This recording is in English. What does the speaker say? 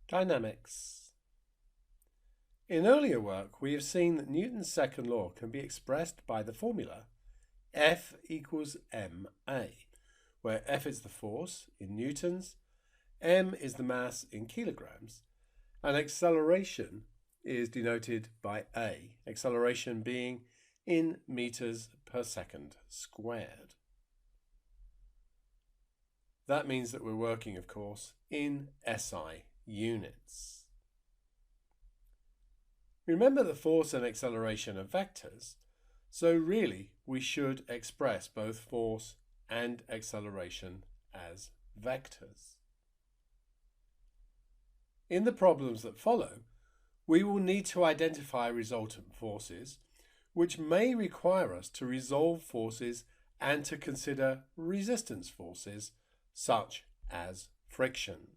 Dynamics. In earlier work, we have seen that Newton's second law can be expressed by the formula F equals ma, where F is the force in newtons, m is the mass in kilograms, and acceleration is denoted by a, acceleration being in meters per second squared. That means that we're working, of course, in SI units. Remember that force and acceleration are vectors, so really we should express both force and acceleration as vectors. In the problems that follow, we will need to identify resultant forces, which may require us to resolve forces and to consider resistance forces, such as friction.